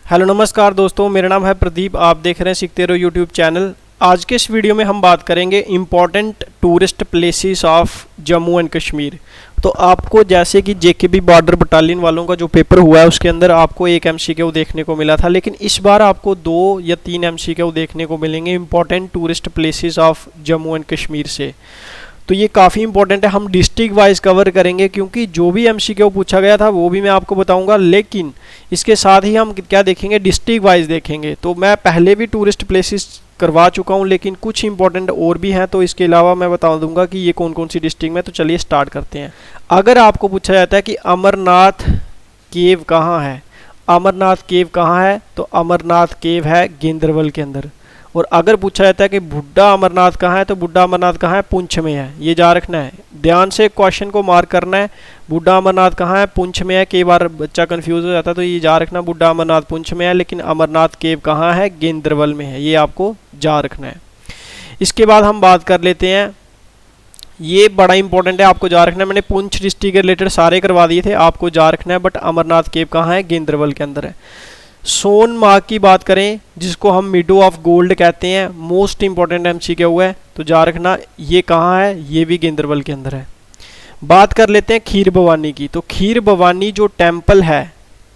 Hello नमस्कार दोस्तों, मेरा नाम है प्रदीप। आप देख रहे हैं सीखते रहो यूट्यूब चैनल। आज के इस वीडियो में हम बात करेंगे important tourist places of Jammu and Kashmir. तो आपको जैसे कि जेकेबी बॉर्डर बटालियन वालों का जो पेपर हुआ है उसके अंदर आपको एक एमसीक्यू देखने को मिला था, लेकिन इस बार आपको 2 या 3 एमसीक्यू देखने को मिलेंगे important tourist places of Jammu and Kashmir से। तो ये काफ़ी इंपॉर्टेंट है। हम डिस्ट्रिक्ट वाइज कवर करेंगे क्योंकि जो भी एमसीक्यू पूछा गया था वो भी मैं आपको बताऊंगा, लेकिन इसके साथ ही हम क्या देखेंगे, डिस्ट्रिक्ट वाइज देखेंगे। तो मैं पहले भी टूरिस्ट प्लेसेस करवा चुका हूं, लेकिन कुछ इंपॉर्टेंट और भी हैं, तो इसके अलावा मैं बता दूंगा कि ये कौन कौन सी डिस्ट्रिक्ट में। तो चलिए स्टार्ट करते हैं। अगर आपको पूछा जाता है कि अमरनाथ केव कहाँ है, अमरनाथ केव कहाँ है, तो अमरनाथ केव है गेंद्रवल के अंदर। और अगर पूछा जाता है कि बुड्ढा अमरनाथ कहाँ है, तो बुड्ढा अमरनाथ कहाँ है, पुंछ में है। ये जा रखना है, ध्यान से क्वेश्चन को मार्क करना है। बुड्ढा अमरनाथ कहाँ है, पुंछ में है। कई बार बच्चा कंफ्यूज हो जाता है, तो ये जा रखना बुड्ढा अमरनाथ पुंछ में है, लेकिन अमरनाथ केव कहाँ है, गेंद्रवल में है। ये आपको जा रखना है। इसके बाद हम बात कर लेते हैं, ये बड़ा इंपॉर्टेंट है, आपको जा रखना है। मैंने पुंछ डिस्ट्रिक्ट के रिलेटेड सारे करवा दिए थे, आपको जा रखना है, बट अमरनाथ केव कहाँ है, गेंद्रवल के अंदर है। सोनमार्ग की बात करें, जिसको हम मिडो ऑफ गोल्ड कहते हैं, मोस्ट इंपॉर्टेंट एमसीक्यू है, तो जा रखना ये कहाँ है, ये भी गेंद्रवल के अंदर है। बात कर लेते हैं खीर भवानी की, तो खीर भवानी जो टेम्पल है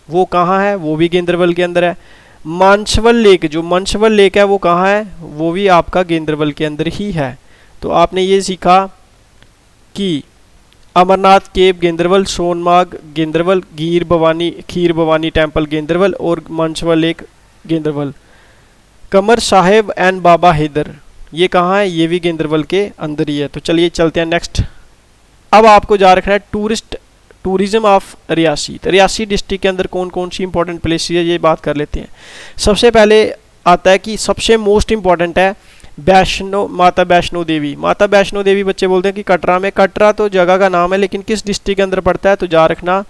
वो कहाँ है, वो भी गेंद्रवल के अंदर है। मानसवल लेक, जो मानसवल लेक है वो कहाँ है, वो भी आपका गेंद्रवल के अंदर ही है। तो आपने ये सीखा कि अमरनाथ केव गेंद्रवल, सोनमार्ग गेंद्रवल, खीर भवानी टेम्पल गेंद्रवल और मानसवल लेक गेंद्रवल। कमर साहिब एंड बाबा हैदर ये कहाँ है, ये भी गेंद्रवल के अंदर ही है। तो चलिए चलते हैं नेक्स्ट। अब आपको जा रखना है टूरिज्म ऑफ रियासी। तो रियासी डिस्ट्रिक्ट के अंदर कौन कौन सी इंपॉर्टेंट प्लेसेस है, ये बात कर लेते हैं। सबसे पहले आता है कि सबसे मोस्ट इंपॉर्टेंट है माता वैष्णो देवी। माता वैष्णो देवी बच्चे बोलते हैं कि कटरा में, कटरा तो जगह का नाम है, लेकिन किस डिस्ट्रिक्ट के अंदर पड़ता है, तो जा रखना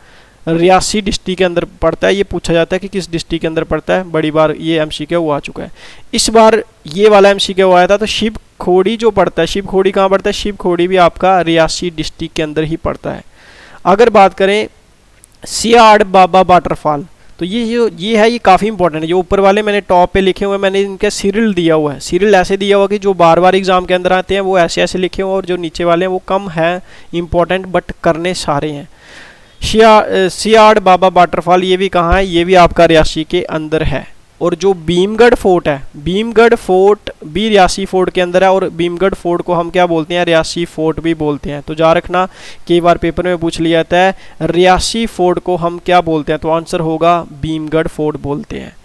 रियासी डिस्ट्रिक्ट के अंदर पड़ता है। ये पूछा जाता है कि किस डिस्ट्रिक्ट के अंदर पड़ता है, बड़ी बार ये एमसीक्यू आ चुका है। इस बार ये वाला एमसीक्यू आया था, तो शिव खोड़ी जो पड़ता है, शिव खोड़ी कहाँ पड़ता है, शिव खोड़ी भी आपका रियासी डिस्ट्रिक्ट के अंदर ही पड़ता है। अगर बात करें सियाड़ बाबा वाटरफॉल, तो ये है, ये काफ़ी इंपॉर्टेंट है। जो ऊपर वाले मैंने टॉप पे लिखे हुए हैं, मैंने इनका सीरियल दिया हुआ है। सीरियल ऐसे दिया हुआ कि जो बार बार एग्जाम के अंदर आते हैं वो ऐसे ऐसे लिखे हुए, और जो नीचे वाले हैं वो कम है इंपॉर्टेंट, बट करने सारे हैं। सियाड़ बाबा वाटरफॉल ये भी कहाँ है, ये भी आपका रियासी के अंदर है। और जो भीमगढ़ फोर्ट है, भीमगढ़ फोर्ट भी रियासी फोर्ट के अंदर है, और भीमगढ़ फोर्ट को हम क्या बोलते हैं, रियासी फोर्ट भी बोलते हैं। तो जा रखना, कई बार पेपर में पूछ लिया जाता है रियासी फोर्ट को हम क्या बोलते हैं, तो आंसर होगा भीमगढ़ फोर्ट बोलते हैं।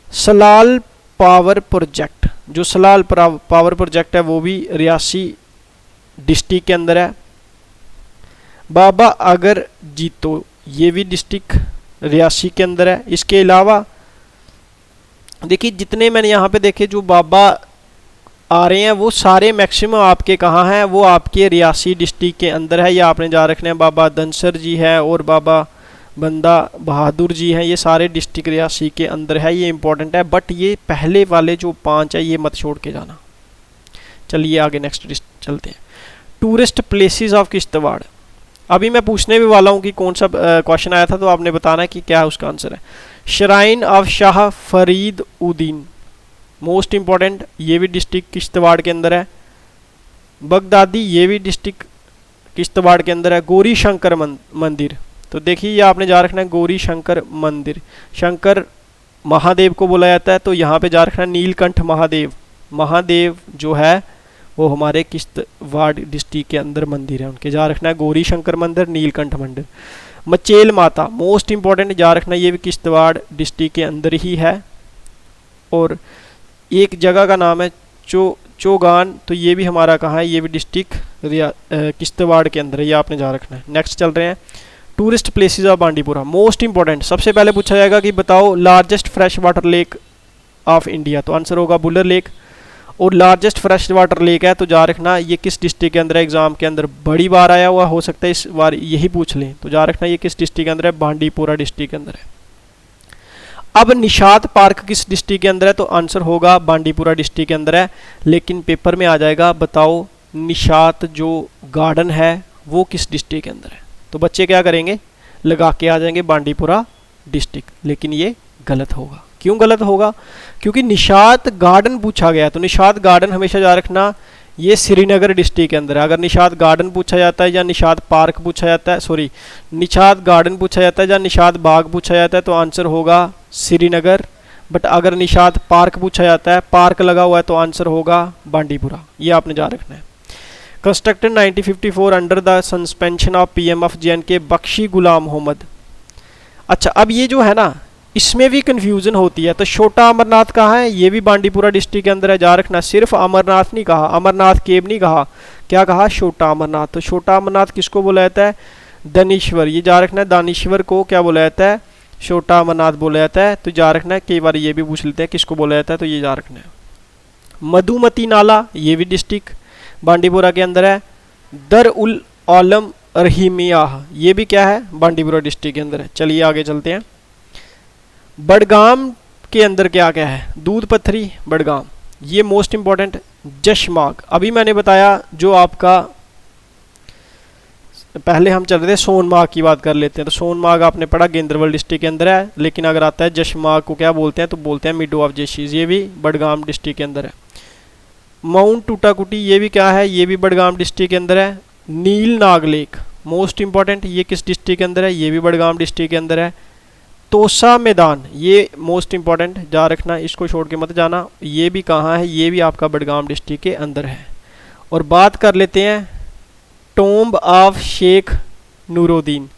सलाल पावर प्रोजेक्ट, जो सलाल पावर प्रोजेक्ट है वो भी रियासी डिस्ट्रिक्ट के अंदर है। बाबा अगर जीतो ये भी डिस्ट्रिक्ट रियासी के अंदर है। इसके अलावा देखिए जितने मैंने यहाँ पे देखे जो बाबा आ रहे हैं वो सारे मैक्सिमम आपके कहाँ हैं, वो आपके रियासी डिस्ट्रिक्ट के अंदर है। ये आपने जा रखना है, बाबा धनसर जी है और बाबा बंदा बहादुर जी हैं, ये सारे डिस्ट्रिक्ट रियासी के अंदर है। ये इंपॉर्टेंट है, बट ये पहले वाले जो 5 है ये मत छोड़ के जाना। चलिए आगे नेक्स्ट चलते हैं। टूरिस्ट प्लेसेस ऑफ किश्तवाड़, अभी मैं पूछने भी वाला हूँ कि कौन सा क्वेश्चन आया था, तो आपने बताना है कि क्या है उसका आंसर है। Shrine of Shah Farid Uddin, most important, ये भी डिस्ट्रिक्ट किश्तवाड़ के अंदर है। बगदादी ये भी डिस्ट्रिक्ट किश्तवाड़ के अंदर है। गौरी शंकर मंदिर, तो देखिए ये आपने जा रखना है गौरी शंकर मंदिर, शंकर महादेव को बोला जाता है, तो यहाँ पे जा रखना है नीलकंठ महादेव। महादेव जो है वो हमारे किश्तवाड़ डिस्ट्रिक्ट के अंदर मंदिर है, उनके जा रखना है गौरी शंकर मंदिर, नीलकंठ मंदिर। मचेल माता मोस्ट इंपॉर्टेंट, जा रखना ये भी किश्तवाड़ डिस्ट्रिक्ट के अंदर ही है। और एक जगह का नाम है चौगान, तो ये भी हमारा कहाँ है, ये भी डिस्ट्रिक्ट किश्तवाड़ के अंदर है, ये आपने जा रखना है। नेक्स्ट चल रहे हैं tourist places of Bandipora, most important. सबसे पहले पूछा जाएगा कि बताओ largest fresh water lake of India, तो आंसर होगा बुलर लेक। और लार्जेस्ट फ्रेश वाटर लेक है, तो जा रखना ये किस डिस्ट्रिक्ट के अंदर है, एग्जाम के अंदर बड़ी बार आया हुआ, हो सकता है इस बार यही पूछ लें, तो जा रखना ये किस डिस्ट्रिक्ट के अंदर है, बांडीपुरा डिस्ट्रिक्ट के अंदर है। अब निशात पार्क किस डिस्ट्रिक्ट के अंदर है, तो आंसर होगा बांडीपुरा डिस्ट्रिक्ट के अंदर है, लेकिन पेपर में आ जाएगा बताओ निशात जो गार्डन है वो किस डिस्ट्रिक्ट के अंदर है। तो बच्चे क्या करेंगे, लगा के आ जाएंगे बांडीपुरा डिस्ट्रिक्ट, लेकिन ये गलत होगा। क्यों गलत होगा? क्योंकि निशात गार्डन पूछा गया, तो निशात गार्डन हमेशा याद रखना ये श्रीनगर डिस्ट्रिक्ट के अंदर है। अगर निशात गार्डन पूछा जाता है या निशात पार्क पूछा जाता है, सॉरी निशात गार्डन पूछा जाता है या निशात बाग पूछा जाता है तो आंसर होगा श्रीनगर। बट अगर निशात पार्क पूछा जाता है, पार्क लगा हुआ है, तो आंसर होगा बांडीपुरा। ये आपने याद रखना है। Constructed 1954 under the suspension of PM of J Bakshi Ghulam Mohammad. अच्छा, अब ये जो है ना, इसमें भी कंफ्यूजन होती है। तो छोटा अमरनाथ कहाँ है? ये भी बांडीपुरा डिस्ट्रिक्ट के अंदर है, जा रखना। सिर्फ अमरनाथ नहीं कहा, अमरनाथ केव नहीं कहा, क्या कहा? छोटा अमरनाथ। तो छोटा अमरनाथ किसको बोला जाता है? दानीश्वर। ये जा रखना है, दानीश्वर को क्या बोला जाता है? छोटा अमरनाथ बोला जाता है। तो जा रखना है, कई बार ये भी पूछ लेते हैं किसको बोला जाता है, तो ये जा रखना है। मधुमती नाला, ये भी डिस्ट्रिक्ट बांडीपुरा के अंदर है। दर उल आलम रहीमिया, ये भी क्या है? बांडीपुरा डिस्ट्रिक्ट के अंदर है। चलिए आगे चलते हैं। बडगाम के अंदर क्या क्या है? दूध पत्थरी बडगाम, ये मोस्ट इंपॉर्टेंट। जशमाग, अभी मैंने बताया जो आपका, पहले हम चल रहे थे सोनमार्ग की बात कर लेते हैं। तो सोनमार्ग आपने पढ़ा, गेंद्रबल डिस्ट्रिक्ट के अंदर है। लेकिन अगर आता है जशमाग को क्या बोलते हैं? तो बोलते हैं मिडो ऑफ जेशीज, ये भी बडगाम डिस्ट्रिक्ट के अंदर है। माउंट टूटाकुटी, ये भी क्या है? ये भी बडगाम डिस्ट्रिक्ट के अंदर है। नील नाग लेक मोस्ट इंपॉर्टेंट, ये किस डिस्ट्रिक्ट के अंदर है? ये भी बडगाम डिस्ट्रिक्ट के अंदर है। तोसा मैदान, ये मोस्ट इंपॉर्टेंट, जा रखना, इसको छोड़ के मत जाना। ये भी कहाँ है? ये भी आपका बडगाम डिस्ट्रिक्ट के अंदर है। और बात कर लेते हैं tomb of Sheikh Nooruddin.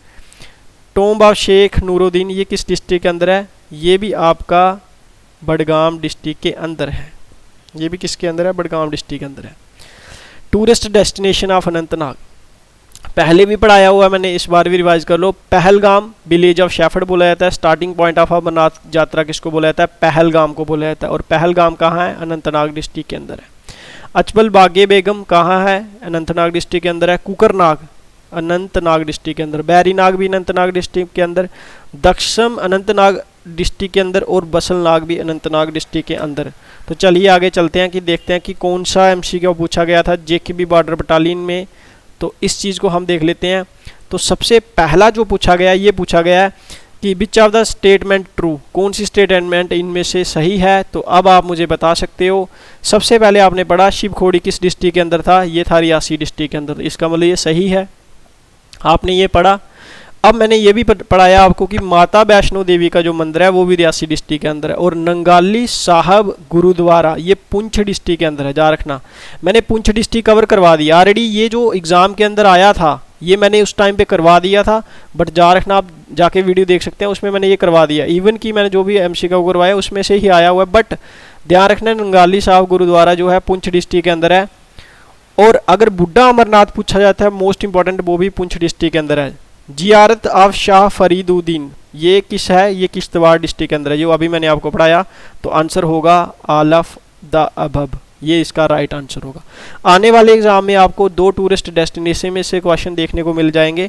Tomb of Sheikh Nooruddin ये किस डिस्ट्रिक्ट के अंदर है? ये भी आपका बडगाम डिस्ट्रिक्ट के अंदर है। ये भी किसके अंदर है? बडगाम डिस्ट्रिक्ट के अंदर है। टूरिस्ट डेस्टिनेशन ऑफ अनंतनाग, पहले भी पढ़ाया हुआ है मैंने, इस बार भी रिवाइज कर लो। पहलगाम विलेज ऑफ शेफर्ड बोला जाता है। स्टार्टिंग पॉइंट ऑफ अमरनाथ यात्रा किसको बोला जाता है? पहलगाम को बोला जाता है। और पहलगाम कहाँ है? अनंतनाग डिस्ट्रिक्ट के अंदर है। अचबल बागे बेगम कहाँ है? अनंतनाग डिस्ट्रिक्ट के अंदर है। कुकरनाग अनंतनाग डिस्ट्रिक्ट के अंदर। बैरीनाग भी अनंतनाग डिस्ट्रिक्ट के अंदर। दक्षम अनंतनाग डिस्ट्रिक्ट के अंदर। और बसलनाग भी अनंतनाग डिस्ट्रिक्ट के अंदर। तो चलिए आगे चलते हैं कि देखते हैं कि कौन सा एमसीक्यू पूछा गया था जेकेबी बॉर्डर बटालियन में। तो इस चीज़ को हम देख लेते हैं। तो सबसे पहला जो पूछा गया, ये पूछा गया है कि which of the statement true, कौन सी स्टेटमेंट इनमें से सही है? तो अब आप मुझे बता सकते हो। सबसे पहले आपने पढ़ा शिवखोड़ी किस डिस्ट्रिक्ट के अंदर था? ये था रियासी डिस्ट्रिक्ट के अंदर। इसका मतलब ये सही है, आपने ये पढ़ा। अब मैंने ये भी पढ़ाया आपको कि माता वैष्णो देवी का जो मंदिर है वो भी रियासी डिस्ट्रिक्ट के अंदर है। और नंगाली साहब गुरुद्वारा ये पुंछ डिस्ट्रिक्ट के अंदर है, जा रखना। मैंने पुंछ डिस्ट्रिक्ट कवर करवा दिया ऑलरेडी। ये जो एग्ज़ाम के अंदर आया था ये मैंने उस टाइम पे करवा दिया था, बट जा रखना आप जाके वीडियो देख सकते हैं, उसमें मैंने ये करवा दिया। इवन कि मैंने जो भी एमसीक्यू करवाया उसमें से ही आया हुआ है। बट ध्यान रखना नंगाली साहब गुरुद्वारा जो है पुंछ डिस्ट्रिक्ट के अंदर है। और अगर बुड्ढा अमरनाथ पूछा जाता है मोस्ट इंपॉर्टेंट, वो भी पुंछ डिस्ट्रिक्ट के अंदर है। जियारत ऑफ शाह फरीदुद्दीन ये किस है? ये किश्तवाड़ डिस्ट्रिक्ट के अंदर है, जो अभी मैंने आपको पढ़ाया। तो आंसर होगा ऑल ऑफ द अबव, ये इसका राइट आंसर होगा। आने वाले एग्जाम में आपको 2 टूरिस्ट डेस्टिनेशन में से क्वेश्चन देखने को मिल जाएंगे।